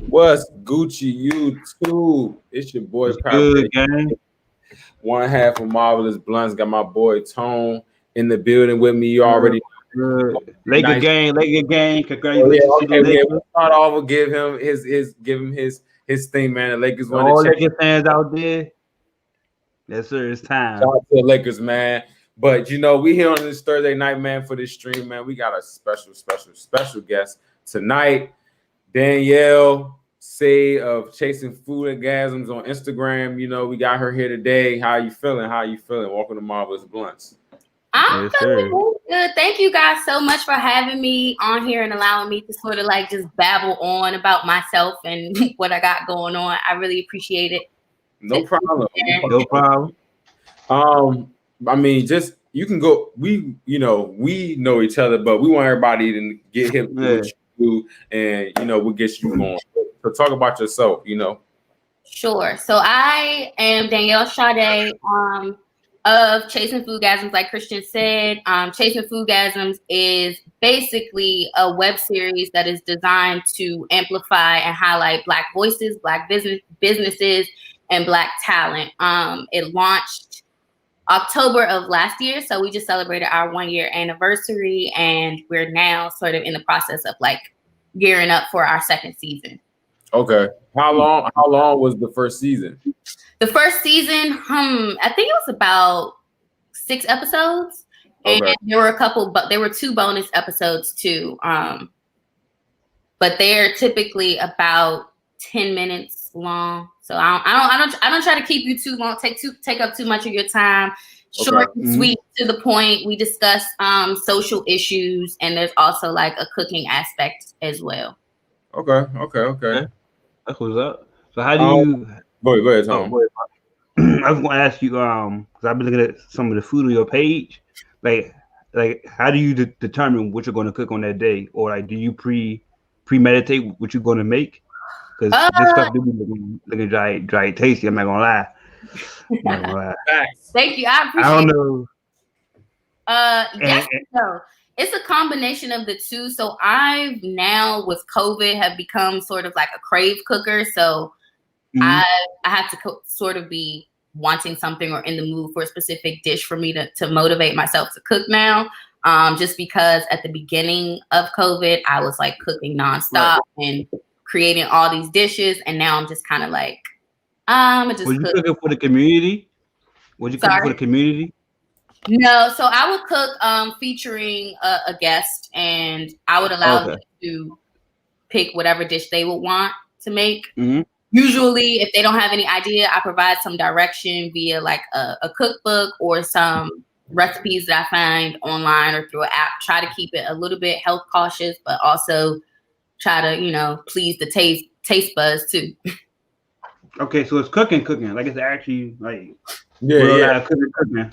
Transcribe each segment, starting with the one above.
What's Gucci YouTube? It's your boy What's good, Brady. gang? One half of Marvelous Bluntz. Got my boy Tone in the building with me. You already Good. nice. Laker gang. Oh yeah, Congratulations to the okay. Yeah, Lakers. we'll start off. We'll give him his thing, man. The Lakers won the All championship. Lakers fans out there. Yes, sir. It's Shout time. out to the Lakers, man. But we here on this Thursday night, man, for this stream, man. We got a special guest tonight. Danielle Sade of Chasing FoodGasms on Instagram. We got her here today. How you feeling? Welcome to Marvelous Bluntz. I'm feeling good. Thank you guys so much for having me on here and allowing me to sort of like just babble on about myself and what I got going on. I really appreciate it. No problem. No problem. I mean, just you can go. We know each other, but we want everybody to get him what you do, and we'll get you going. So talk about yourself. Sure. So I am Danielle Sade of Chasing FoodGasms, like Christian said. Chasing FoodGasms is basically a web series that is designed to amplify and highlight Black voices, Black businesses, and Black talent. It launched October of last year, so we just celebrated our 1-year anniversary, and we're now sort of in the process of like gearing up for our second season. Okay. How long was the first season? The first season, I think it was about 6 episodes, and there were 2 bonus episodes too. But they're typically about 10 minutes long. So I don't try to keep you too long, take up too much of your time. Short and sweet, to the point. We discuss social issues, and there's also like a cooking aspect as well. Okay. That's what's up. So how do you go ahead, Tom. I was gonna ask you, because I've been looking at some of the food on your page. Like how do you determine what you're gonna cook on that day? Or like do you premeditate what you're gonna make? Because this stuff do be looking dry tasty. I'm not gonna lie. Thank you. I appreciate it. I don't know. Yes, no. It's a combination of the two. So I've now with COVID have become sort of like a crave cooker. So I have to sort of be wanting something or in the mood for a specific dish for me to motivate myself to cook now. Just because at the beginning of COVID, I was like cooking nonstop and creating all these dishes, and now I'm just kind of like, just. Were you cooking for the community? Cooking for the community? No, so I would cook featuring a guest, and I would allow them to pick whatever dish they would want to make. Mm-hmm. Usually, if they don't have any idea, I provide some direction via like a cookbook or some recipes that I find online or through an app. Try to keep it a little bit health cautious, but also try to, please the taste buds too. Okay, so it's cooking. Like it's actually like cooking.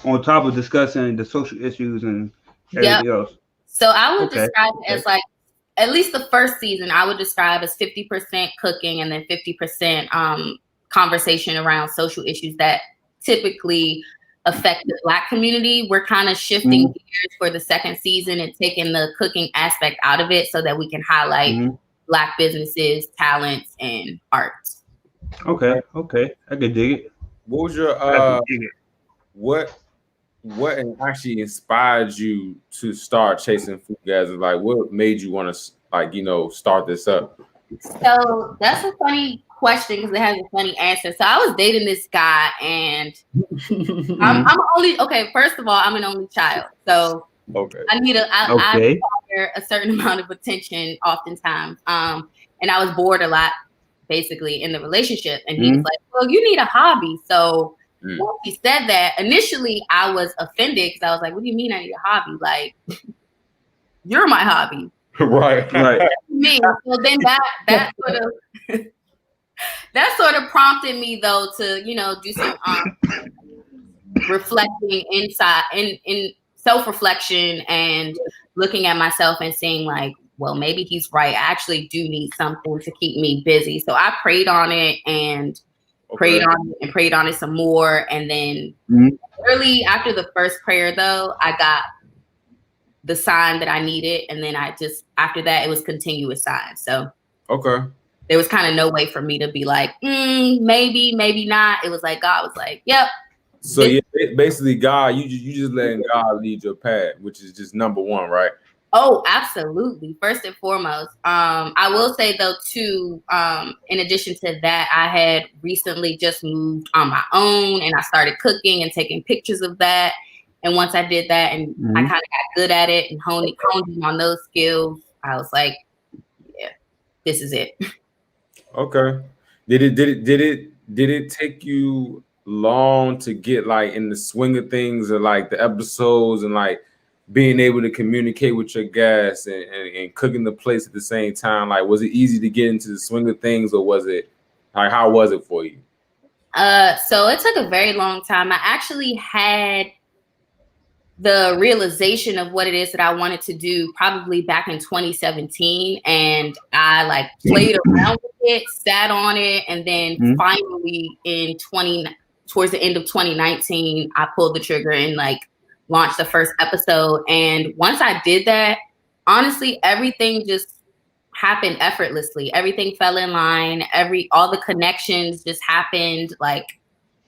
On top of discussing the social issues and everything else. So I would describe it as like, at least the first season, I would describe as 50% cooking and then 50% conversation around social issues that typically affect the Black community. We're kind of shifting gears for the second season and taking the cooking aspect out of it so that we can highlight Black businesses, talents, and arts. Okay. I can dig it. What was your what actually inspired you to start Chasing FoodGasms? Like, what made you want to start this up? So that's a funny question because it has a funny answer. So I was dating this guy, and I'm first of all, I'm an only child, so I need I require a certain amount of attention oftentimes. And I was bored a lot, basically, in the relationship, and he was like, "Well, you need a hobby." So when he said that, initially I was offended because I was like, "What do you mean I need a hobby? Like, you're my hobby." Right. Me. So then that sort of prompted me though to do some reflecting inside in self-reflection and looking at myself and seeing like, well, maybe he's right. I actually do need something to keep me busy. So I prayed on it and prayed on it some more, and then early after the first prayer though, I got the sign that I needed, and then after that it was continuous signs. So Okay. There was kind of no way for me to be like, maybe, maybe not. It was like God was like, yep. So yeah, basically, God, you just letting God lead your path, which is just number one, right? Oh, absolutely. First and foremost. I will say though too, in addition to that, I had recently just moved on my own and I started cooking and taking pictures of that. And once I did that and I kind of got good at it and honed in on those skills, I was like, yeah, this is it. Okay. Did it take you long to get like in the swing of things or like the episodes and like being able to communicate with your guests and cooking the place at the same time? Like, was it easy to get into the swing of things, or was it like, how was it for you? So it took a very long time. I actually had the realization of what it is that I wanted to do probably back in 2017, and I like played around with it, sat on it, and then finally towards the end of 2019, I pulled the trigger and like launched the first episode. And once I did that, honestly, everything just happened effortlessly. Everything fell in line. All the connections just happened. Like,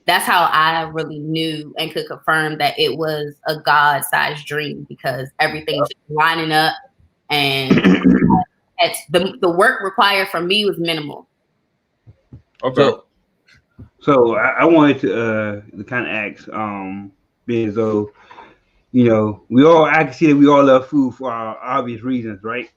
that's how I really knew and could confirm that it was a God-sized dream, because everything was just lining up, and the work required from me was minimal. Okay. So I wanted to kind of ask, being as though, you know, I can see that we all love food for our obvious reasons, right?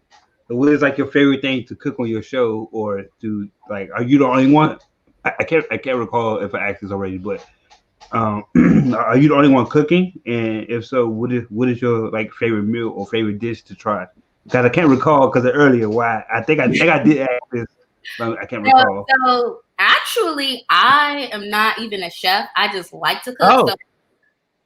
So what is like your favorite thing to cook on your show, or to like, are you the only one? I can't recall if I asked this already, but are you the only one cooking? And if so, what is your like favorite meal or favorite dish to try? Because I can't recall because earlier why I think I did ask this, but I can't recall. So actually, I am not even a chef. I just like to cook. So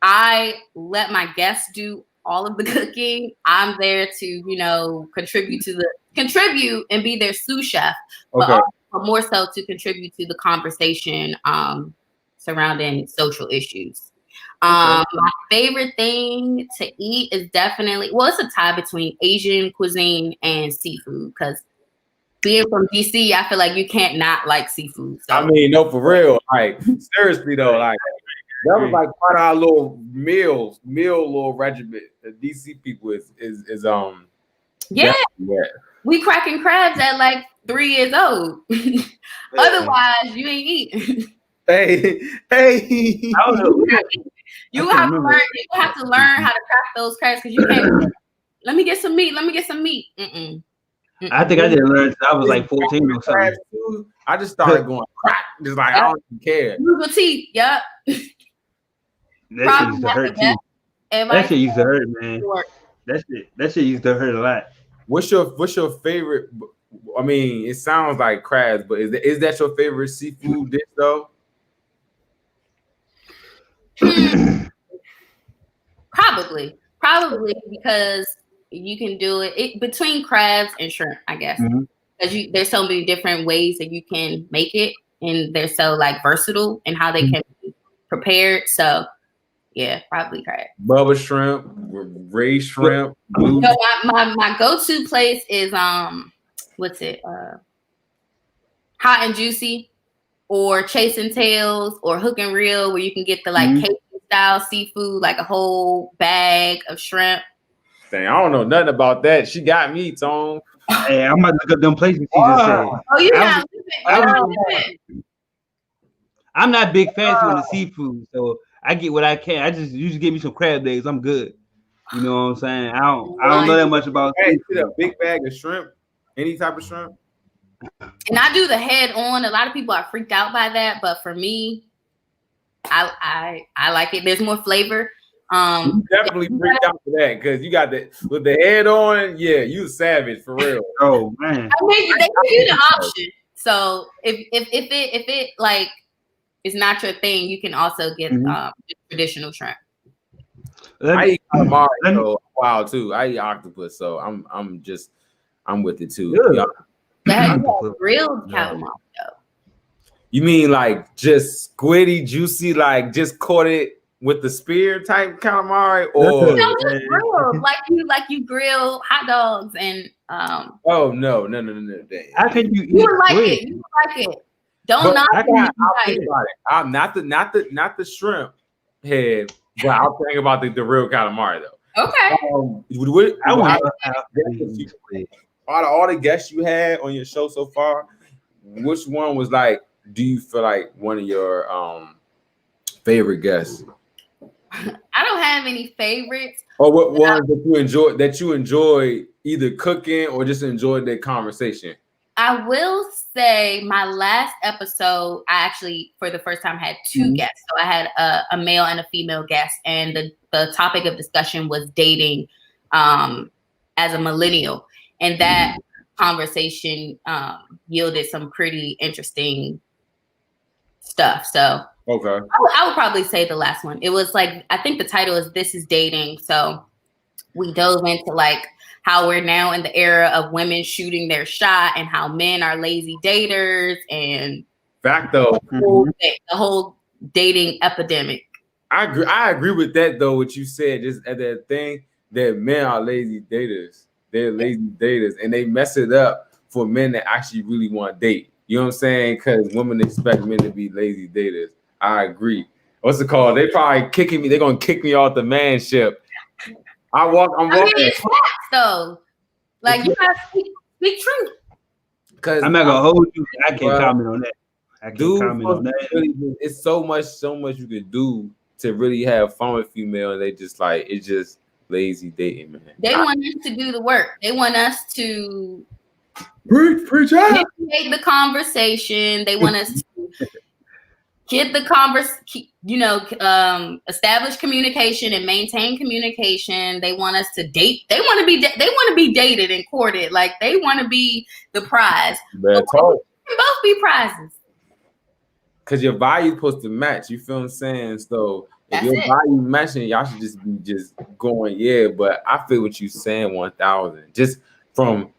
I let my guests do all of the cooking. I'm there to, you know, contribute and be their sous chef, but also more so to contribute to the conversation surrounding social issues. My favorite thing to eat is definitely, it's a tie between Asian cuisine and seafood, because being from DC, I feel like you can't not like seafood. So. I mean, no, for real. Like, seriously though, like that was like part of our little meal little regiment. The DC people is yeah. We cracking crabs at like 3 years old. Otherwise, you ain't eating. Hey. You have to learn how to crack those crabs, because you can't. Let me get some meat. Mm-mm. I think I didn't learn until I was like 14 or something. I just started going crack, just like I don't even care. Use your teeth, yep. That shit used to hurt too. That shit used to hurt, man. That shit used to hurt a lot. What's your favorite? I mean, it sounds like crabs, but is that your favorite seafood dish though? Probably because you can do it between crabs and shrimp, I guess, because there's so many different ways that you can make it, and they're so like versatile in how they can be prepared. So yeah, probably crab. Bubba shrimp, ray shrimp. So my go-to place is what's it? Hot and Juicy, or Chasing Tails, or Hook and Reel, where you can get the like Cajun style seafood, like a whole bag of shrimp. Dang, I don't know nothing about that. She got me, Tone. Hey, I'm about to look up them places she just said. Oh, you're not living. I'm not big fancy on the seafood, so I get what I can. You just give me some crab legs, I'm good. You know what I'm saying? I don't know that much about. Hey, a big bag of shrimp, any type of shrimp. And I do the head on. A lot of people are freaked out by that, but for me, I like it. There's more flavor. You definitely freaked out for that, because you got with the head on. Yeah, you savage for real. Oh man! I mean, they give you the option. So if it like is not your thing, you can also get traditional shrimp. I eat calamari so wow too. I eat octopus, so I'm with it too. That grilled calamari though. You mean like just squiddy, juicy, like just caught it with the spear type calamari, or just grilled, like you grill hot dogs and oh no. How can you eat? You would like it. You would like it. Don't knock it. I'll think about it. I'm not the shrimp head, but I'll think about the real calamari though. Okay. Out of all the guests you had on your show so far, which one was like? Do you feel like one of your favorite guests? I don't have any favorites. Or what ones that you enjoy either cooking or just enjoyed their conversation? I will say my last episode, I actually for the first time had two guests. So I had a male and a female guest, and the topic of discussion was dating as a millennial, and that conversation yielded some pretty interesting stuff. So okay, I would probably say the last one. It was like, I think the title is "This Is Dating." So we dove into like how we're now in the era of women shooting their shot and how men are lazy daters and facto. The whole dating epidemic. I agree with that though. What you said, just at that thing that men are lazy daters. They're lazy daters, and they mess it up for men that actually really want to date. You know what I'm saying? Because women expect men to be lazy daters. I agree. What's it called? They probably kicking me. They're gonna kick me off the manship. I'm walking. It's facts though. Like you gotta speak truth. Because I'm not gonna hold you. I can't comment on that. It's so much you can do to really have fun with female, and they just like it's just lazy dating, man. They want us to do the work. They want us to preach out. Initiate the conversation. They want us to get the establish communication and maintain communication. They want us to date. They want to be dated and courted. Like they want to be the prize. Both be prizes. Cause your value supposed to match. You feel what I'm saying? So if your value matching, y'all should just be going, yeah. But I feel what you saying 1,000. Just from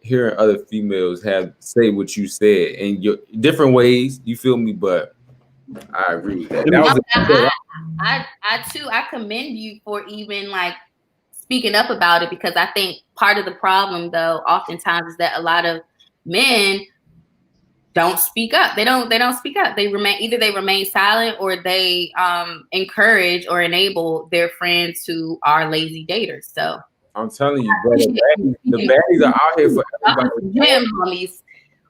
hearing other females say what you said in your different ways. You feel me? But I agree with that. I commend you for even like speaking up about it, because I think part of the problem though oftentimes is that a lot of men don't speak up. They don't speak up. They remain silent, or they encourage or enable their friends who are lazy daters. So I'm telling you, brother, the baddies are out here for everybody.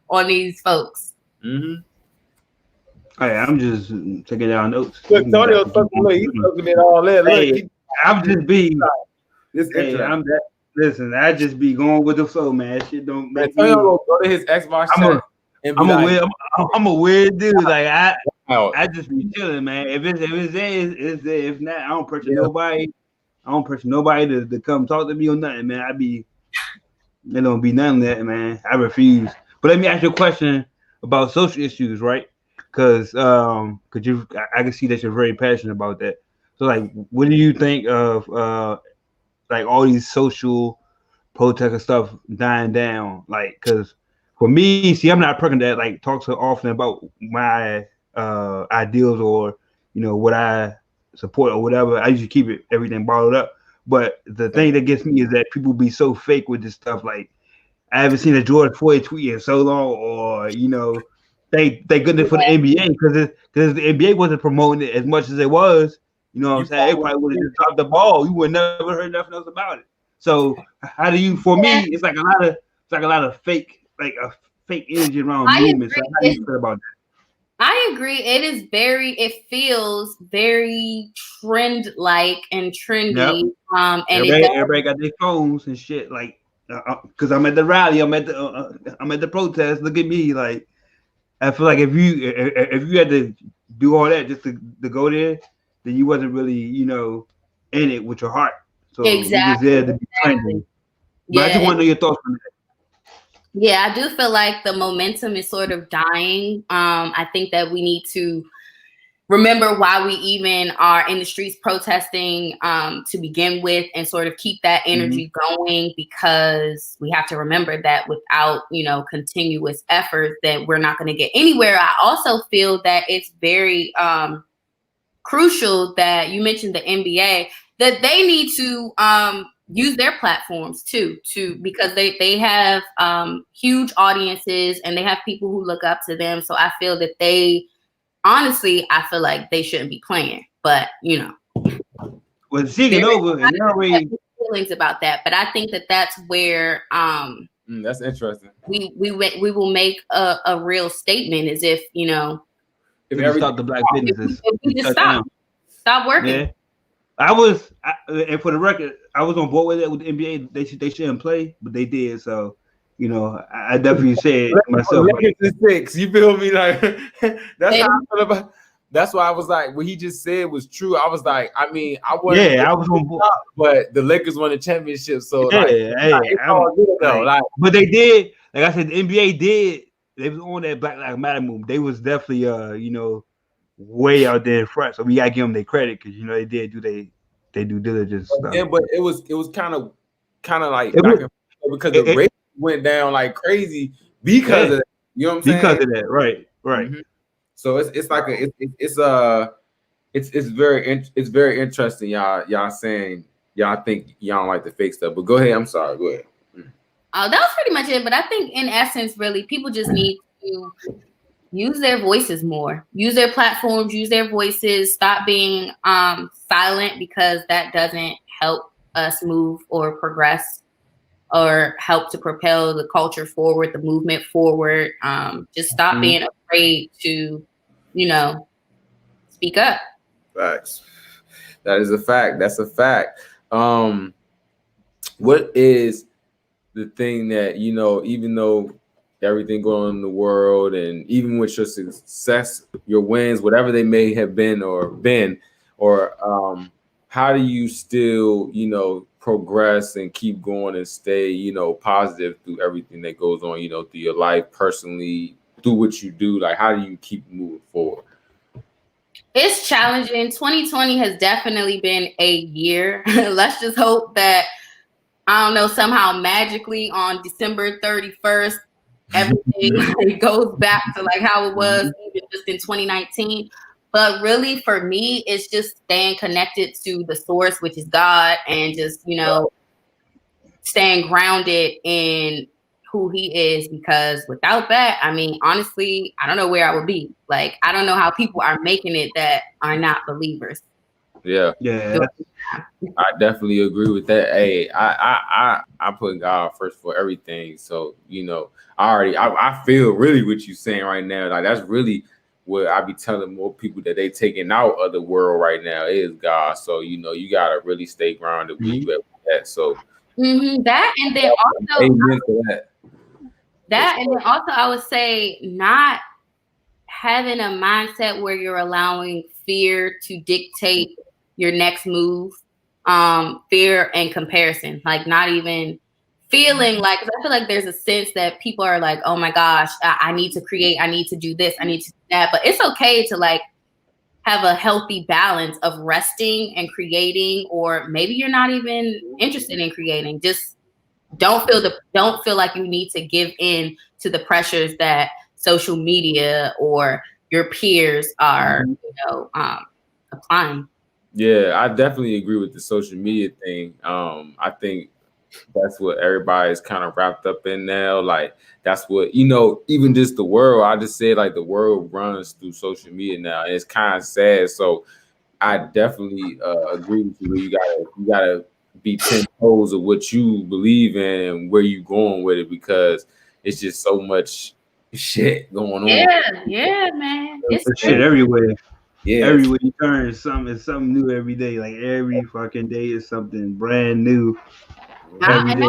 On these folks. Mm-hmm. Hey, I'm just taking down notes. Look, Tonio's fucking me all that. Hey, I'm just being. Listen, I just be going with the flow, man. Shit don't make me. Tonio go to his Xbox. I'm a weird dude. Like I just be chilling, man. If it's there, it's there. If not, I don't pressure nobody. I don't pressure nobody to come talk to me or nothing, man. There don't be none of that, man. I refuse. But let me ask you a question about social issues, right? Because I can see that you're very passionate about that. So, like, what do you think of like all these social protests and stuff dying down? Like, because for me, see, I'm not a person that like talks so often about my ideals or what I support or whatever. I usually keep everything bottled up. But the thing that gets me is that people be so fake with this stuff. Like, I haven't seen a George Floyd tweet in so long, or thank goodness for the NBA, because the NBA wasn't promoting it as much as it was. You know what I'm saying? Everybody would have just dropped the ball. You would never heard nothing else about it. So how do you? For me, it's like a lot of fake, like a fake energy around movements. So how do you feel about that? I agree. It feels very trend-like and trendy. Yep. And everybody got their phones and shit. Like, because I'm at the rally, I'm at the protest. Look at me. Like, I feel like if you had to do all that just to go there, then you wasn't really in it with your heart. So exactly. You just there to be trendy. But I just want to know your thoughts on that. Yeah, I do feel like the momentum is sort of dying. I think that we need to remember why we even are in the streets protesting to begin with, and sort of keep that energy going, because we have to remember that without, continuous effort, that we're not going to get anywhere. I also feel that it's very crucial that you mentioned the NBA, that they need to use their platforms too, because they have huge audiences and they have people who look up to them. So I feel that I feel like they shouldn't be playing, but you know. Well, seeing over and already feelings about that, but I think that that's where that's interesting. We will make a real statement, as if, you know, if we stop the black businesses, if we just stop working. Yeah. And for the record, I was on board with it with the NBA. They shouldn't play, but they did. So, you know, I definitely said myself. Six, you feel me? Like that's how I feel about. That's why I was like, what he just said was true. I was like, I mean, I was on board, but the Lakers won the championship, so but they did. Like I said, the NBA did. They was on that Black Lives Matter move. They was definitely, you know, way out there in front. So we gotta give them their credit because you know they did do they due diligence stuff. Yeah, but it was kind of like because the rate went down like crazy because of that. You know what I'm saying? Because of that, right. Mm-hmm. So it's like it's very interesting. Y'all saying y'all think y'all don't like the fake stuff, but go ahead. I'm sorry. Go ahead. That was pretty much it. But I think in essence, really, people just need to use their voices more, use their platforms, use their voices, stop being silent, because that doesn't help us move or progress or help to propel the culture forward, the movement forward. Just stop being afraid to, you know, speak up. Facts. That is a fact. That's a fact. What is the thing that, you know, even though everything going on in the world, and even with your success, your wins, whatever they may have been, how do you still, you know, progress and keep going and stay, you know, positive through everything that goes on, you know, through your life personally, through what you do? Like, how do you keep moving forward? It's challenging. 2020 has definitely been a year. Let's just hope that, I don't know, somehow magically on December 31st, everything goes back to like how it was even just in 2019. But really, for me, it's just staying connected to the source, which is God, and just, you know, staying grounded in who he is, because without that, I mean, honestly, I don't know where I would be. Like, I don't know how people are making it that are not believers. Yeah. I definitely agree with that. Hey, I put God first for everything. So, you know, I feel really what you're saying right now. Like, that's really what I be telling more people, that they taking out of the world right now is God. So, you know, you gotta really stay grounded where you at with that. So that, and then also amen to that. And then also I would say not having a mindset where you're allowing fear to dictate your next move. Fear and comparison, like not even feeling like, because I feel like there's a sense that people are like, oh my gosh, I need to create, I need to do this, I need to do that. But it's okay to like have a healthy balance of resting and creating, or maybe you're not even interested in creating. Just don't feel like you need to give in to the pressures that social media or your peers are, you know, applying. Yeah, I definitely agree with the social media thing. I think that's what everybody's kind of wrapped up in now. Like, that's what, you know, even just the world, I just said like the world runs through social media now, and it's kind of sad. So I definitely agree with you. You gotta be 10 toes of what you believe in and where you going with it, because it's just so much shit going on. Yeah, man. It's shit everywhere. Yeah, everywhere you turn, it's something new every day. Like every fucking day is something brand new. Every day.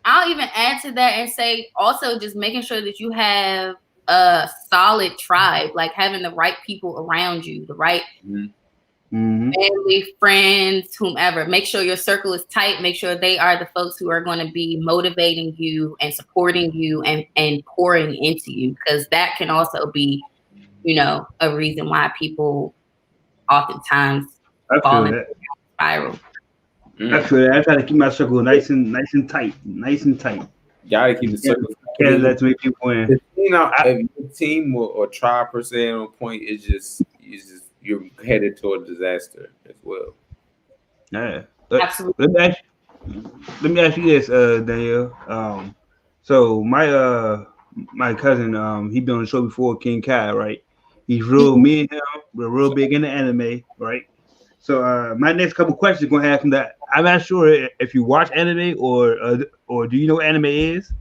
I'll even add to that and say also just making sure that you have a solid tribe, like having the right people around you, the right family, friends, whomever. Make sure your circle is tight. Make sure they are the folks who are going to be motivating you and supporting you and pouring into you, because that can also be, you know, a reason why people oftentimes fall into a spiral. I feel that. I try to keep my circle nice and tight. Gotta keep the circle. Can't let people in. You know, if your team or tribe per se on point is just you're headed toward disaster as well. Yeah. Absolutely. Let me ask you this, Danielle. So my cousin, he been on the show before, King Kai, right? He's real. Me and him, we're real big into anime, right? So my next couple questions gonna have from that. I'm not sure if you watch anime or do you know what anime is?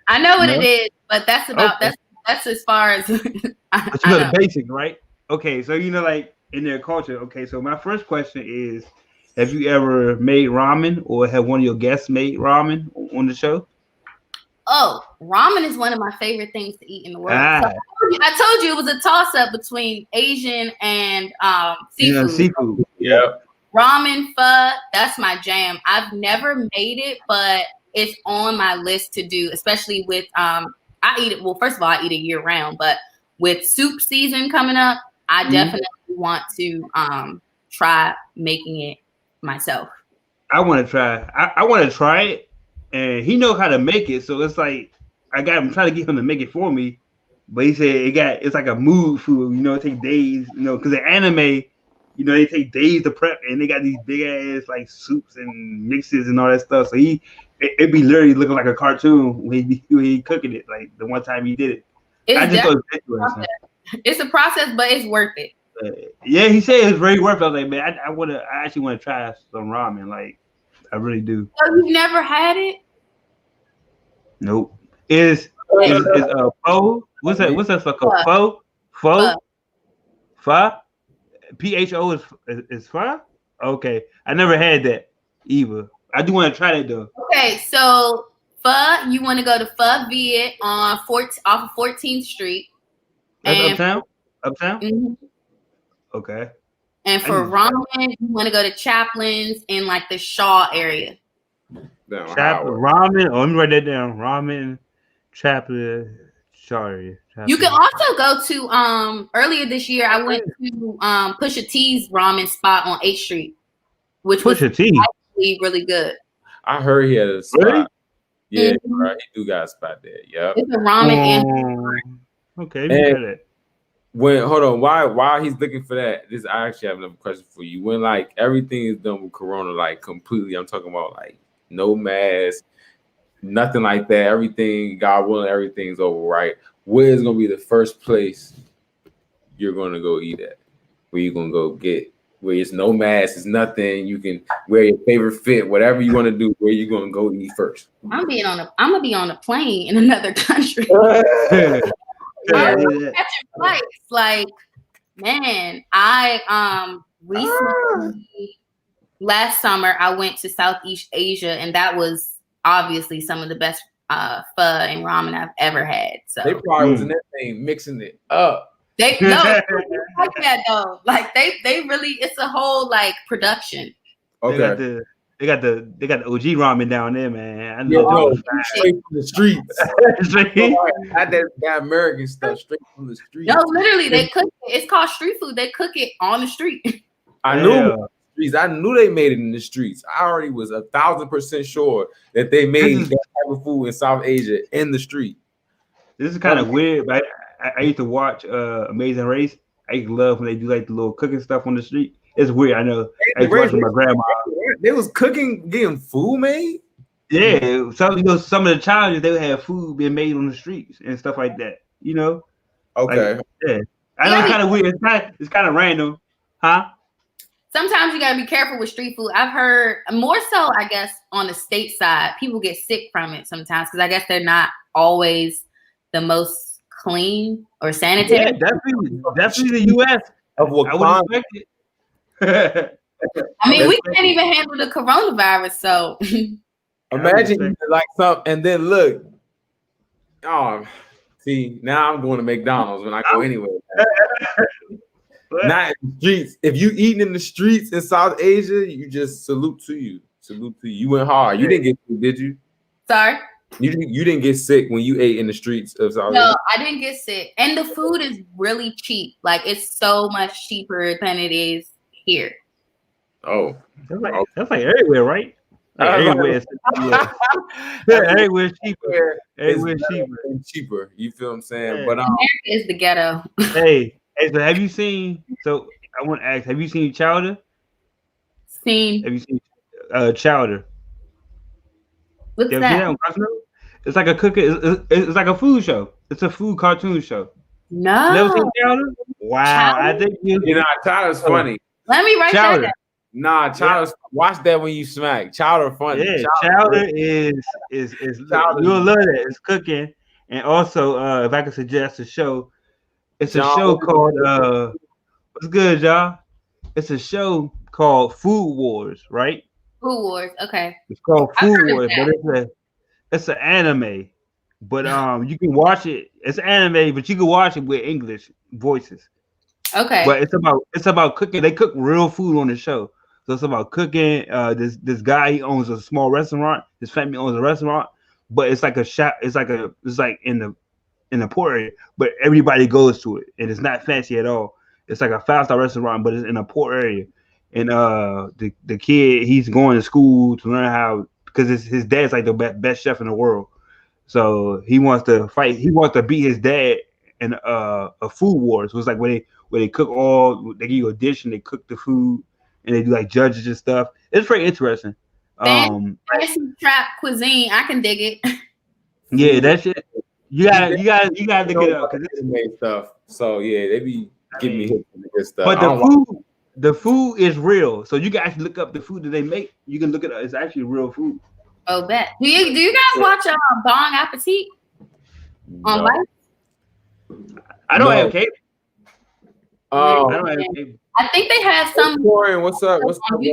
I know what it is, but that's about Okay. that's as far as But you know the basics, right? Okay, so you know, like in their culture. Okay, so my first question is, have you ever made ramen or have one of your guests made ramen on the show? Oh, ramen is one of my favorite things to eat in the world. So I told you it was a toss-up between Asian and seafood. Yeah, seafood. Yeah. Ramen, pho, that's my jam. I've never made it, but it's on my list to do, especially with I eat it. Well, first of all, I eat it year round, but with soup season coming up, I definitely want to try making it myself. I want to try. I want to try it, and he knows how to make it. So it's like I'm trying to get him to make it for me, but he said it's like a mood food. You know, it takes days. You know, because the anime, you know, they take days to prep, and they got these big ass like soups and mixes and all that stuff. So it'd be literally looking like a cartoon when he cooking it. Like the one time he did it, it's a process, but it's worth it. Yeah, he said it's very worth it. I was like, man, I actually want to try some ramen. Like, I really do. So you've never had it? Nope. Is pho? What's that stuff called? Pho? PHO is pho? Okay. I never had that either. I do want to try that though. Okay, so pho, you want to go to Pho Viet on off of 14th Street. That's uptown? Mm-hmm. Okay. And for ramen, you want to go to Chaplin's in like the Shaw area. Ramen. Oh, let me write that down. Ramen, Chaplin, Shaw area. You can also go to earlier this year. I went to Pusha T's ramen spot on 8th Street, which was actually really good. I heard he had a spot. Really? Yeah, right. He do got a spot there. Yeah. It's a ramen okay. Hold on, why he's looking for that? I actually have another question for you. When like everything is done with Corona, like completely, I'm talking about like no mask, nothing like that. Everything, God willing, everything's over, right? Where is gonna be the first place you're gonna go eat at? Where you gonna go get? Where it's no mask, it's nothing. You can wear your favorite fit, whatever you want to do. Where you gonna go eat first? I'm gonna be on a plane in another country. Catching flights. Like, man, I recently last summer I went to Southeast Asia, and that was obviously some of the best pho and ramen I've ever had. So they probably was in that thing mixing it up. They like that though. Like they really, it's a whole like production. Okay. They got the OG ramen down there, man. I know straight from the streets. Not that American stuff, straight from the streets. No, literally, they cook it. It's called street food. They cook it on the street. I knew they made it in the streets. I already was 1,000% sure that they made that type of food in South Asia in the street. This is kind of weird, but I used to watch Amazing Race. I used to love when they do like the little cooking stuff on the street. It's weird, I know. I used to watch with my grandma. They was cooking, getting food made. Yeah, some of the challenges they would have food being made on the streets and stuff like that. You know. Okay. Like, yeah, I know it's kind of weird. It's kind of random, huh? Sometimes you gotta be careful with street food. I've heard more so, I guess, on the state side, people get sick from it sometimes because I guess they're not always the most clean or sanitary. Yeah, definitely the U.S. Of what I would expect it. I mean, we can't even handle the coronavirus, so imagine like something, and then look. Oh, see, now I'm going to McDonald's when I go anywhere. Not in the streets. If you eating in the streets in South Asia, you just salute to you. You went hard. You didn't get sick, did you? Sorry. You didn't get sick when you ate in the streets of South Asia? No, I didn't get sick. And the food is really cheap. Like it's so much cheaper than it is here. Oh, that's like everywhere, right? Like everywhere's cheaper. Everywhere's cheaper. You feel what I'm saying? Yeah. But America is the ghetto. Hey, so have you seen? So I want to ask, have you seen Chowder? Seen. Have you seen Chowder? What's You ever seen that that? on Cartoon Network? It's like a cooking. It's like a food show. It's a food cartoon show. Never seen No. Chowder? Wow, Chowder? I think you. You know, Chowder's funny. Let me write that Chowder. down. Nah, Chowder's watch that when you smack. Chowder funny. Yeah, Chowder is Chowder. you'll love it. It's cooking, and also if I could suggest a show, it's a John, show called what's good, y'all? It's a show called Food Wars, right? Food Wars. Okay. It's called I've Food heard of Wars, that. but it's an anime. But you can watch it. It's anime, but you can watch it with English voices. Okay. But it's about cooking. They cook real food on the show. So it's about cooking. This guy, he owns a small restaurant. His family owns a restaurant, but it's like a shop. It's like in the poor area, but everybody goes to it, and it's not fancy at all. It's like a 5-star restaurant, but it's in a poor area. And the kid, he's going to school to learn how, because his dad's like the best chef in the world. So he wants to fight. He wants to beat his dad in a food war. So it's like where they cook they give you a dish and they cook the food and they do like judges and stuff. It's very interesting. Fancy trap cuisine. I can dig it. Yeah, that shit. You gotta look it up because it's made stuff. So yeah, they be giving me hits on the good stuff. But the food is real. So you can actually look up the food that they make. You can look it up. It's actually real food. Oh, bet. Do you guys watch Bon Appetit on Life? I don't have cable. Oh, I don't have cable. I think they have some. Corey, what's up? What's up, bro?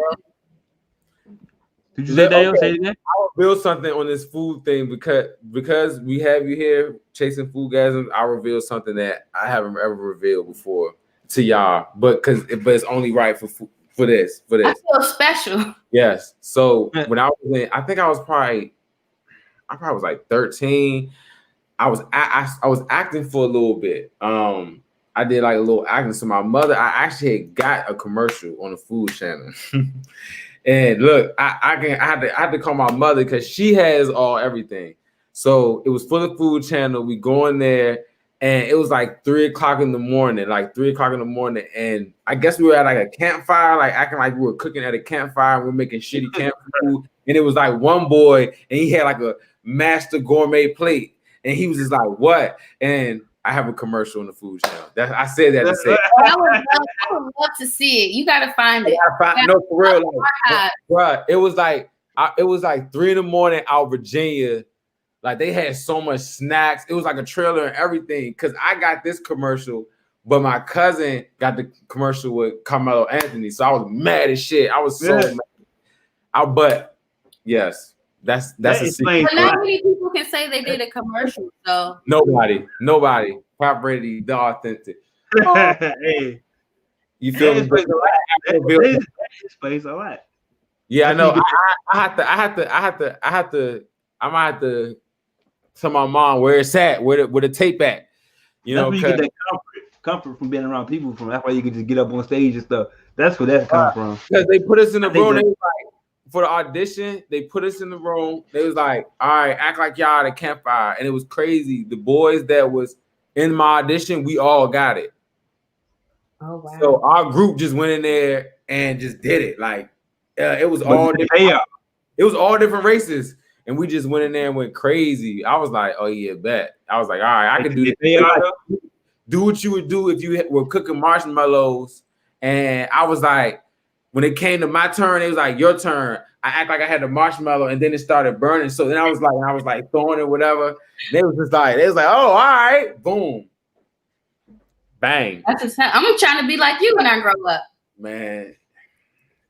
Did you say that? Okay. Say it again? I will build something on this food thing because we have you here chasing FoodGasms. I'll reveal something that I haven't ever revealed before to y'all, but it's only right for this. I feel special. Yes. So when I was I think I was probably was like 13. I was acting for a little bit. I did like a little acting. So my mother, I actually had got a commercial on the food channel. And look, I had to call my mother because she has everything. So it was for the food channel. We go in there, and it was like 3 o'clock in the morning, and I guess we were at like a campfire, like acting like we were cooking at a campfire. And we were making shitty camp food, and it was like one boy, and he had like a master gourmet plate, and he was just like, "What?" And I have a commercial on the food channel. I said that to say. I would love to see it. You gotta find it. No, for real. Like, bruh, it was like 3 in the morning out Virginia. Like they had so much snacks. It was like a trailer and everything. Cause I got this commercial, but my cousin got the commercial with Carmelo Anthony. So I was mad as shit. I was so mad. But yes. That's a secret. But not many people can say they did a commercial, so nobody. Pop Brady, the authentic. Hey, you feel me? It explains a lot. Yeah, I know. I might have to tell my mom where it's at, where the tape at. You know, you get that comfort from being around people. That's why you can just get up on stage and stuff. That's where that comes from. Because they put us in the room. They was like, for the audition, they put us in the room. They was like, all right, act like y'all at a campfire. And it was crazy. The boys that was in my audition, we all got it. Oh, wow. So our group just went in there and just did it. Like, it was all different. It was all different races. And we just went in there and went crazy. I was like, oh, yeah, bet. I was like, all right, I can do this. Do what you would do if you were cooking marshmallows. And I was like, when it came to my turn, it was like your turn. I act like I had the marshmallow, and then it started burning. So then I was like throwing it, whatever. They was like, oh, all right, boom, bang. I'm trying to be like you when I grow up. Man,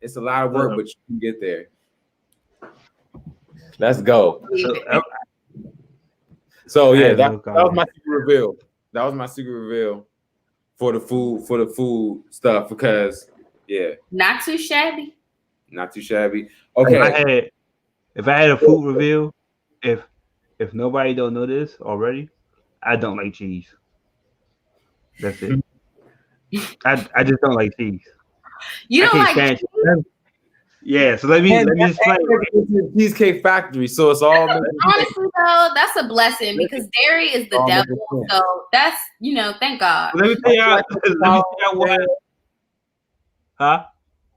it's a lot of work, but you can get there. Let's go. So yeah, that was my secret reveal. That was my secret reveal for the food stuff because. Yeah. Not too shabby. Okay. If I had a food reveal, if nobody don't know this already, I don't like cheese. That's it. I just don't like cheese. You don't like cheese? Yeah, so let me explain. Cheesecake Factory, so it's all. Honestly, though, that's a blessing because dairy is the devil. So that's thank God. Let me tell y'all what. Huh?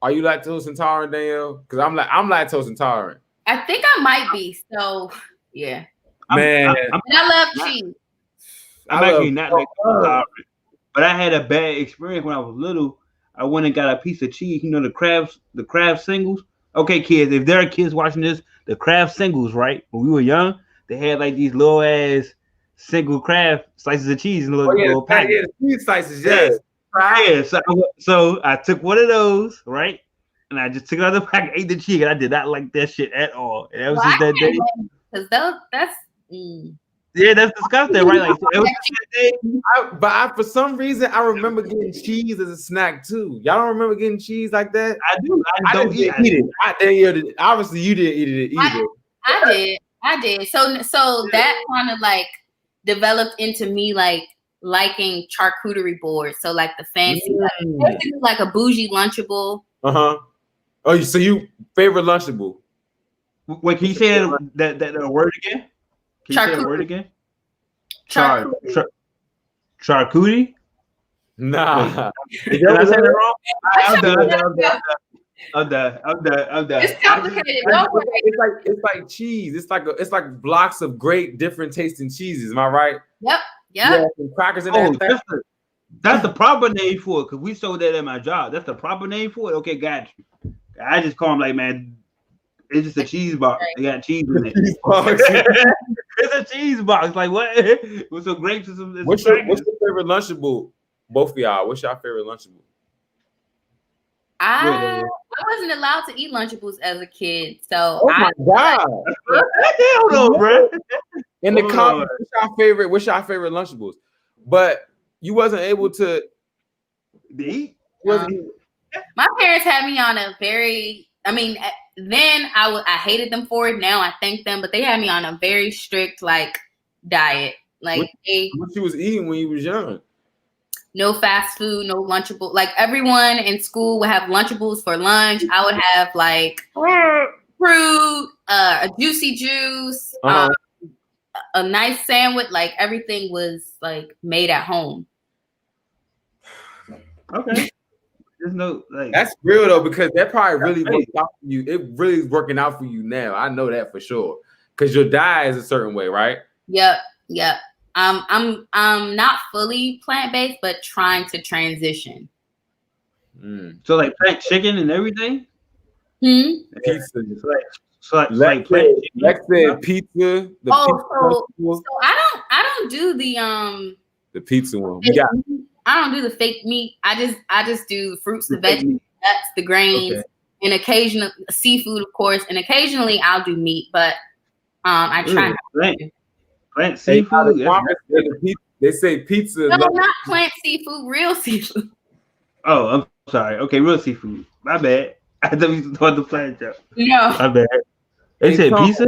Are you lactose intolerant, Danielle? Because I'm lactose intolerant. I think I might be. So yeah. Man, And I love cheese. I'm actually not lactose intolerant, but I had a bad experience when I was little. I went and got a piece of cheese. You know the Kraft singles. Okay, kids, if there are kids watching this, the Kraft singles, right? When we were young, they had like these little ass single Kraft slices of cheese in little packets. Yeah, cheese slices, yes. Yeah, so I took one of those, right? And I just took it out of the pack, ate the cheese, and I did not like that shit at all. And that was just that day. Because that's yeah, that's disgusting, right? Like it was that day. For some reason, I remember getting cheese as a snack too. Y'all don't remember getting cheese like that? I do. I don't eat it. Obviously, you didn't eat it either. I did. So that kind of like developed into me like liking charcuterie boards. So like the fancy, like a bougie Lunchable. Oh, so you favorite Lunchable? Wait, can you say that word again? Can you say that word again? Charcuterie? Nah. Did I say that wrong? I'm done. It's complicated. It's like cheese. It's like blocks of great different tasting cheeses. Am I right? Yep. Yeah, some crackers in there. That's the proper name for it because we sold that at my job. That's the proper name for it. Okay, got you. I just call them like, man, it's just a cheese box. They got cheese in it. It's a cheese box. Like what? With some grapes and some. What's your favorite Lunchable? Both of y'all. What's your favorite Lunchable? I wasn't allowed to eat Lunchables as a kid, so oh my god! Hold on, bro. In the comments, what's your favorite Lunchables? But you wasn't able to eat. My parents had me on a very. I mean, then I hated them for it. Now I thank them, but they had me on a very strict like diet. Like what you was eating when you was young? No fast food, no Lunchable. Like everyone in school would have Lunchables for lunch. I would have like fruit, a juicy juice, a nice sandwich. Like everything was like made at home. Okay. There's no like that's real though, because that probably really worked out for you. It really is working out for you now. I know that for sure. Because your diet is a certain way, right? Yep. I'm not fully plant-based, but trying to transition. So like plant chicken and everything? Pizza. Like Lex said pizza. So I don't do the pizza one. I don't do the fake meat. I just do the fruits, the veggies, nuts, the grains, and occasionally seafood, of course, and occasionally I'll do meat, but I try plant seafood. They say pizza. No, not plant seafood, real seafood. Oh, I'm sorry. Okay, real seafood. My bad. I thought you was talking the plant job. No. My bad. They said pizza?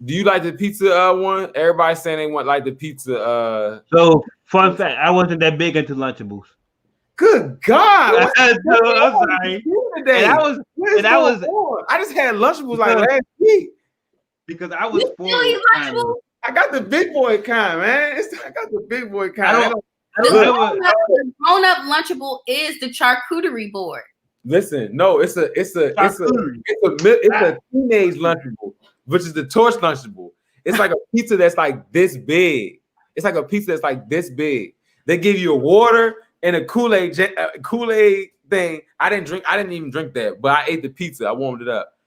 Do you like the pizza one? Everybody's saying they want like the pizza. So fun fact, I wasn't that big into Lunchables. Good God! I'm sorry. I just had Lunchables like last week because I was spoiled. I got the big boy kind, man. I got the big boy kind. The grown-up Lunchable is the charcuterie board. Listen, no, it's a teenage Lunchable, which is the torch Lunchable. It's like a pizza that's like this big. It's like a pizza that's like this big. They give you a water and a Kool-Aid thing. I didn't even drink that, but I ate the pizza. I warmed it up.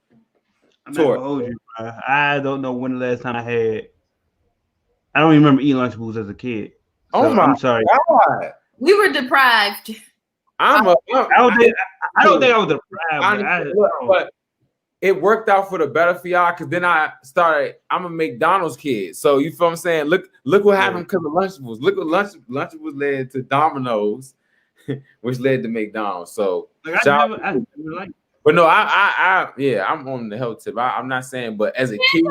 I'm not gonna hold you, bro. I don't know when the last time I had. I don't even remember eating Lunchables as a kid. So I'm sorry. God. We were deprived. I don't think I was deprived. But it worked out for the better for y'all because then I'm a McDonald's kid. So you feel what I'm saying? Look what happened because of Lunchables. Look what Lunchables led to Domino's, which led to McDonald's. So but no, I'm on the health tip. I'm not saying, but as a kid,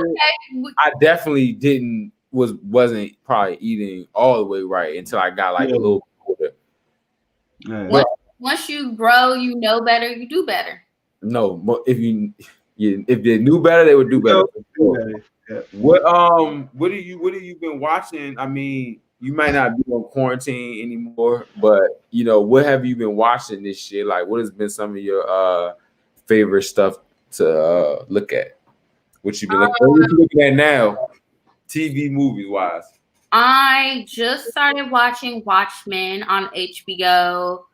I definitely wasn't probably eating all the way right until I got like a little older. Once you grow, you know better, you do better. No, but if they knew better, they would do better. Yeah. What have you been watching? I mean, you might not be on quarantine anymore, but you know, what have you been watching this year? Like, what has been some of your favorite stuff to look at? What you been looking? What you looking at now? TV, movies wise. I just started watching Watchmen on HBO.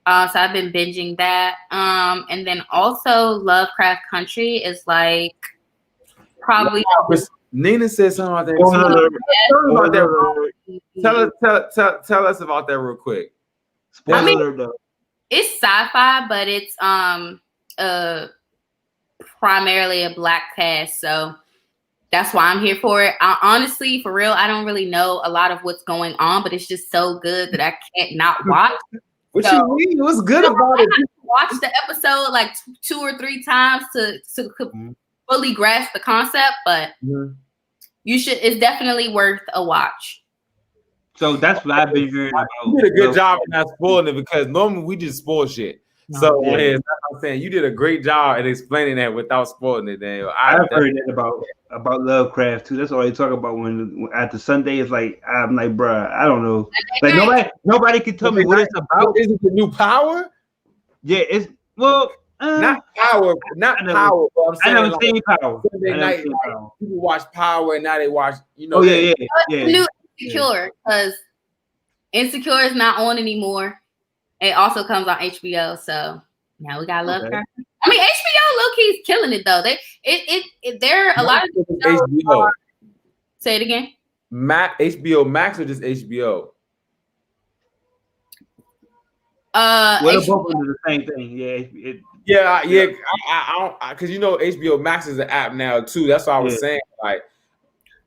So I've been binging that. And then also Lovecraft Country is like probably. Nina said something about that. Tell us about that real quick. It's sci-fi, but it's primarily a black cast, so that's why I'm here for it. Honestly, for real, I don't really know a lot of what's going on, but it's just so good that I can't not watch. What you mean? What's good about it? Watch the episode like 2 or 3 times to fully grasp the concept, but you should. It's definitely worth a watch. So that's what I've been hearing about. You did a good job of not spoiling it because normally we just spoil shit. So that's what I'm saying. You did a great job at explaining that without spoiling it, Daniel. I've heard that about Lovecraft too. That's all they talk about when after Sunday. It's like I'm like, bruh, I don't know. Like nobody can tell me what it's about. Is it the new Power? Yeah, it's not Power, not Power. But I'm saying I never seen Power. Sunday night, people watch Power, and now they watch. You know, New Insecure, because Insecure is not on anymore. It also comes on HBO, so now we got Lovecraft. I mean, HBO low-key is killing it though. There are a lot of HBO. Say it again. HBO Max or just HBO? Well, both of them are the same thing. Yeah. I don't because you know HBO Max is an app now too. That's what I was saying. Like,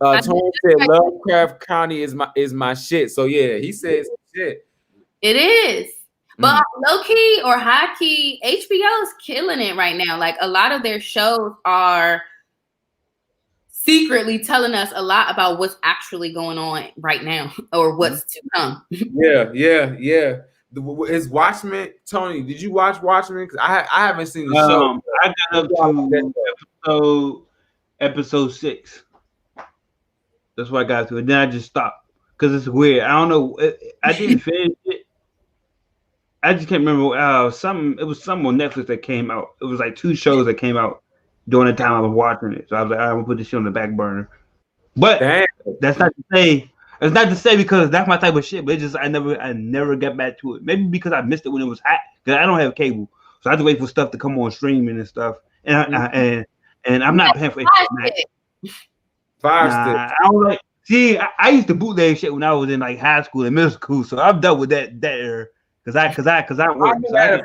Tony said, Lovecraft County is my shit. So yeah, he says shit. It is. But low key or high key, HBO is killing it right now. Like a lot of their shows are secretly telling us a lot about what's actually going on right now or what's to come. Yeah. Is Watchmen, Tony? Did you watch Watchmen? Because I haven't seen the show. I got up to episode 6. That's what I got to, and then I just stopped because it's weird. I don't know. I didn't finish it. I just can't remember. It was some on Netflix that came out. It was like 2 shows that came out during the time I was watching it. So I was like, I'm gonna put this shit on the back burner. But that's not to say. It's not to say because that's my type of shit. But it's just I never got back to it. Maybe because I missed it when it was hot. Because I don't have cable, so I have to wait for stuff to come on streaming and stuff. And I'm not paying for it. I don't like. See, I used to bootleg shit when I was in like high school and middle school. So I'm done with that era. Cause I work. I never had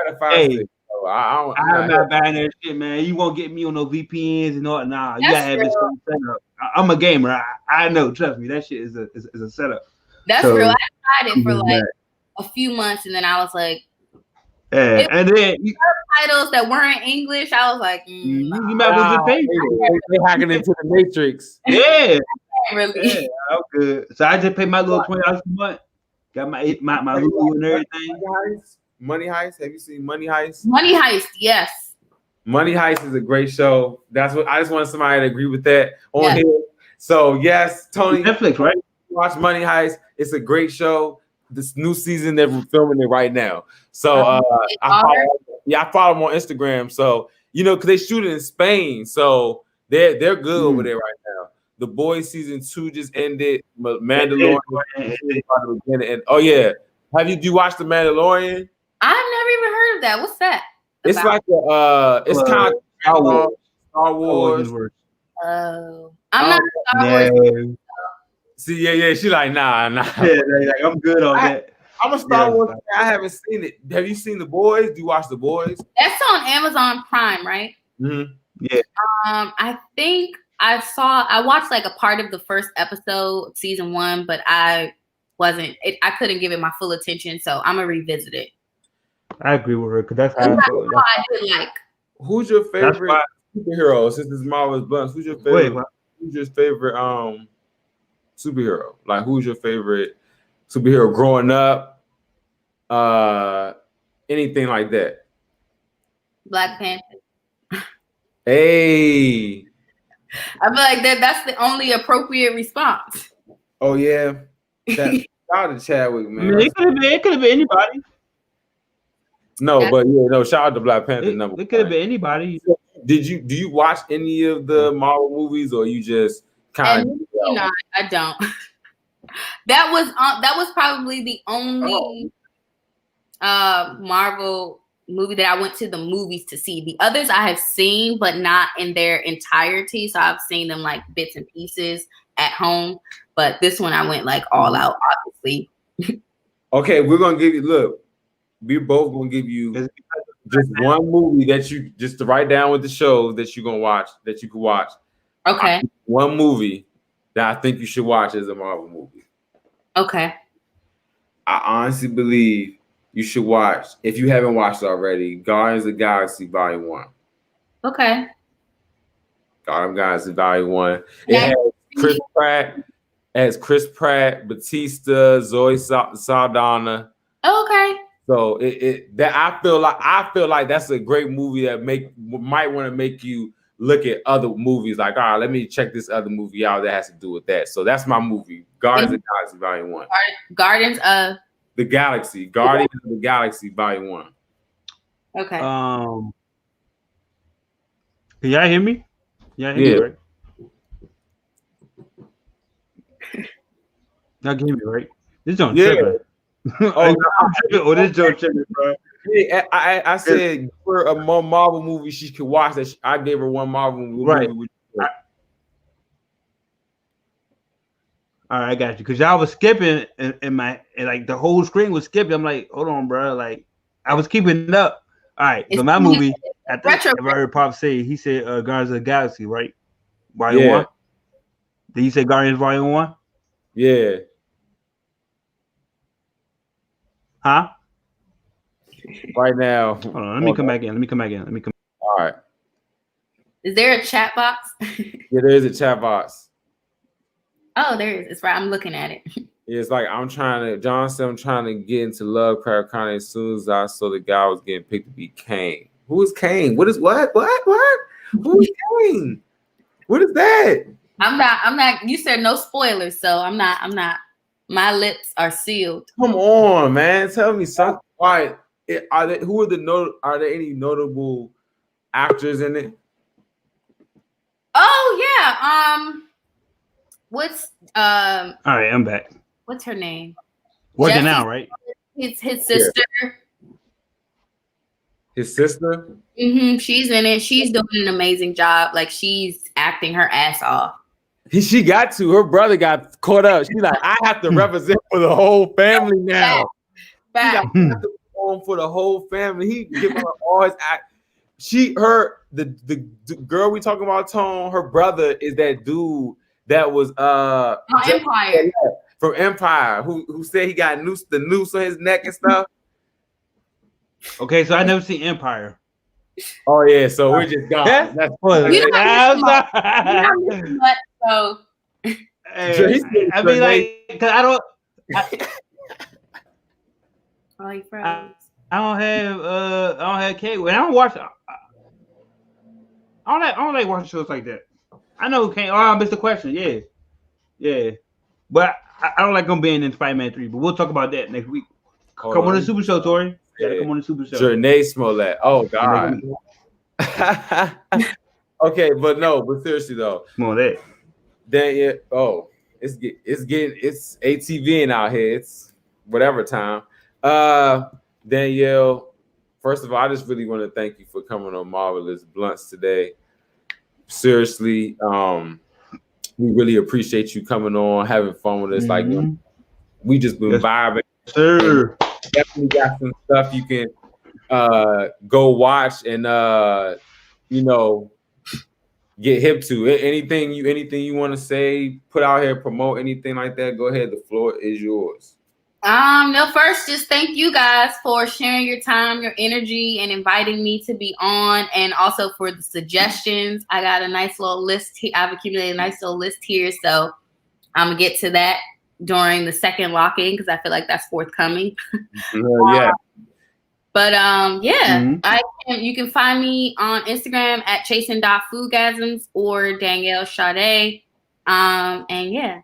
a 5 stick. So I'm not buying that shit, man. You won't get me on no VPNs and all. Nah, you gotta have this set up. I'm a gamer. I know. Trust me, that shit is a setup. That's real. I tried it for like a few months, and then I was like, and then titles that weren't English. I was like, you might as well just pay. They hacking into the Matrix. Yeah, really. Yeah, I'm good. So I just pay my little $20 a month. Got my Hulu and everything. Money Heist. Have you seen Money Heist? Money Heist, yes. Money Heist is a great show. That's what I just wanted somebody to agree with that on here. So yes, Tony, Netflix, right? Watch Money Heist. It's a great show. This new season they're filming it right now. So I follow them on Instagram. So you know, because they shoot it in Spain, so they're good over there right now. The Boys season 2 just ended. Mandalorian. And oh yeah, do you watch The Mandalorian? I've never even heard of that. What's that? It's like it's kind of Star Wars. Oh, I'm not Star Wars. See, yeah, she like nah. Yeah, like I'm good on that. I'm a Star Wars fan. I haven't seen it. Have you seen The Boys? Do you watch The Boys? That's on Amazon Prime, right? Mm-hmm. Yeah. I think I watched like a part of the first episode, season 1, but I couldn't give it my full attention, so I'm gonna revisit it. I agree with her because that's how I did like. Who's your favorite superhero? Since this Marvel's Bluntz, who's your favorite? Who's your favorite superhero? Like, who's your favorite superhero growing up? Anything like that? Black Panther. Hey. I feel like that's the only appropriate response. Oh yeah, shout out to Chadwick, I man. mean, it could have been anybody. No, but yeah, no. Shout out to Black Panther number. It could have been anybody. Do you watch any of the Marvel movies, or you just kind of? No, I don't. That was probably the only Marvel movie that I went to the movies to see. The others I have seen, but not in their entirety. So I've seen them like bits and pieces at home. But this one I went like all out, obviously. Okay, we're gonna give you look. We're both gonna give you just one movie that you just to write down with the shows that you're gonna watch that you can watch. Okay. One movie that I think you should watch as a Marvel movie. Okay. I honestly believe you should watch, if you haven't watched it already, Guardians of the Galaxy Volume 1. Okay. Guardians of the Galaxy Volume 1. It has Chris Pratt, Batista, Zoe Saldana. Okay. So I feel like that's a great movie that might want to make you look at other movies like, all right, let me check this other movie out that has to do with that. So that's my movie, Guardians of the Galaxy Volume 1. Guardians of the Galaxy, Guardians of the Galaxy Volume 1. Okay. Can y'all hear me? Y'all hear me, right? Y'all can hear me, right? This don't tripping. This don't tripping, bro. Yeah, I said for a more Marvel movie she could watch that. I gave her one Marvel movie. Right. All right, I got you. Because y'all was skipping in my like the whole screen was skipping. I'm like, hold on, bro. Like I was keeping it up. All right, so my movie, I think I heard Pop say, he said Guardians of the Galaxy, right? Volume 1. Did you say Guardians Volume 1? Yeah. Huh? Right now. Hold on, let me come back in. All right. Is there a chat box? Yeah, there is a chat box. Oh, there is. It's right. I'm looking at it. It's like John said I'm trying to get into Lovecraft County as soon as I saw the guy was getting picked to be Kane. Who is Kane? What? Who is Kane? What is that? I'm not. You said no spoilers, so I'm not. My lips are sealed. Come on, man. Tell me something. Why are there any notable actors in it? Oh yeah. What's all right, I'm back. What's her name? Working now, right? It's his sister. Yeah. His sister? Mm-hmm. She's in it. She's doing an amazing job. Like she's acting her ass off. She got to. Her brother got caught up. She's like, I have to represent for the whole family now. Back. She got to perform for the whole family. He giving her all his act. The girl we talking about, Tone, her brother is that dude that was Empire. From Empire, who said he got the noose on his neck and stuff. Okay, so I never seen Empire. Oh yeah, so we're just gone. That's funny. So I mean, like, cause I don't. I don't have cable. When I don't watch. I don't like watching shows like that. I know who came. Oh, I missed the question. Yeah. But I don't like them being in Spider-Man 3. But we'll talk about that next week. Come on the Super Show, Tori. Yeah. Come on the Super Show. Janae Smollett. Oh God. Okay, but seriously though. Come on, that. It's ATVing out here. It's whatever time. Danielle, first of all, I just really want to thank you for coming on Marvelous Bluntz today. Seriously, we really appreciate you coming on, having fun with us. Mm-hmm. Like we just been vibing. Sure. Definitely got some stuff you can go watch and get hip to. Anything you want to say, put out here, promote anything like that, go ahead. The floor is yours. No, first, just thank you guys for sharing your time, your energy, and inviting me to be on, and also for the suggestions. I got a nice little list. I've accumulated a nice little list here, so I'm gonna get to that during the second lock-in because I feel like that's forthcoming. Yeah. But you can find me on Instagram at chasing.foodgasms or Danielle Sade. And yeah.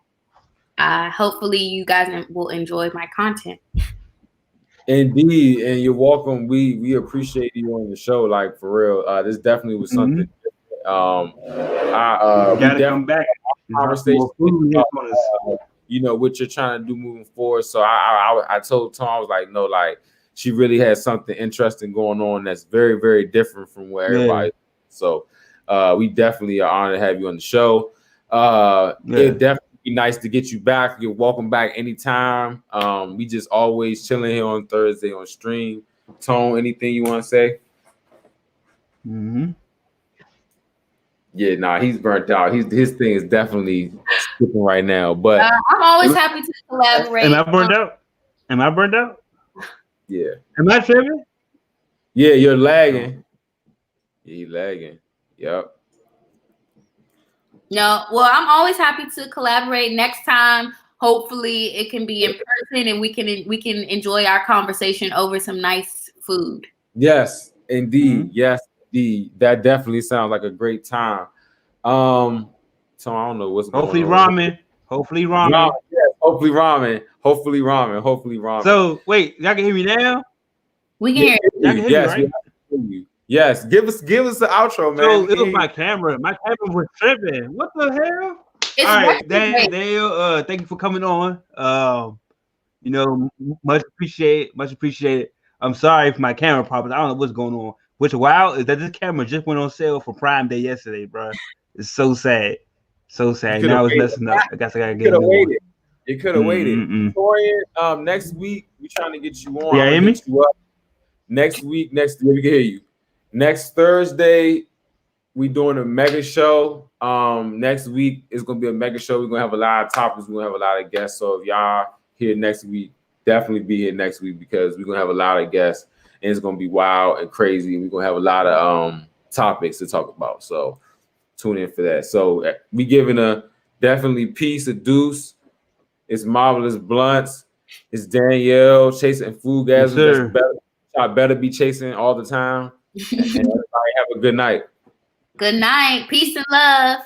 hopefully you guys will enjoy my content. Indeed, and you're welcome. We appreciate you on the show, like for real. This definitely was something. We gotta definitely come back. Conversation, you know, what you're trying to do moving forward. So I told Tom, I was like, no, like she really has something interesting going on that's very, very different from where everybody. So we definitely are honored to have you on the show. It'd definitely be nice to get you back. You're welcome back anytime. We just always chilling here on Thursday on stream. Tone, anything you want to say? Yeah, nah, he's burnt out. His thing is definitely skipping right now. But I'm always happy to collaborate. Am I burned out? Am I burned out? Yeah. Am I tripping? Yeah, you're lagging. Yeah, you're lagging. Yep. No, well, I'm always happy to collaborate. Next time, hopefully, it can be in person and we can enjoy our conversation over some nice food. Yes, indeed. Yes, indeed. That definitely sounds like a great time. So I don't know what's hopefully going on. Ramen. Hopefully ramen. Yes, hopefully ramen. Hopefully ramen. Hopefully ramen. So wait, y'all can hear me now? We can hear you. Y'all can hear me, right? Yes, give us the outro, man. So it was my camera. My camera was tripping. What the hell? It's all right, Danielle, thank you for coming on. You know, much appreciated. I'm sorry for my camera problems. I don't know what's going on. What's wild is that this camera just went on sale for Prime Day yesterday, bro. It's so sad. So sad. Now it's messing up. I guess I gotta get it. You could have waited. Torian, next week we're trying to get you on. Yeah, hear me? Next week, we can hear you. Next Thursday, we doing a mega show. Next week it's gonna be a mega show. We're gonna have a lot of topics. We're gonna have a lot of guests. So if y'all here next week, definitely be here next week because we're gonna have a lot of guests and it's gonna be wild and crazy. We're gonna have a lot of topics to talk about. So tune in for that. So we giving a definitely peace, a deuce. It's Marvelous Bluntz. It's Danielle chasing FoodGasms. I better be chasing all the time. And everybody have a good night. Good night. Peace and love.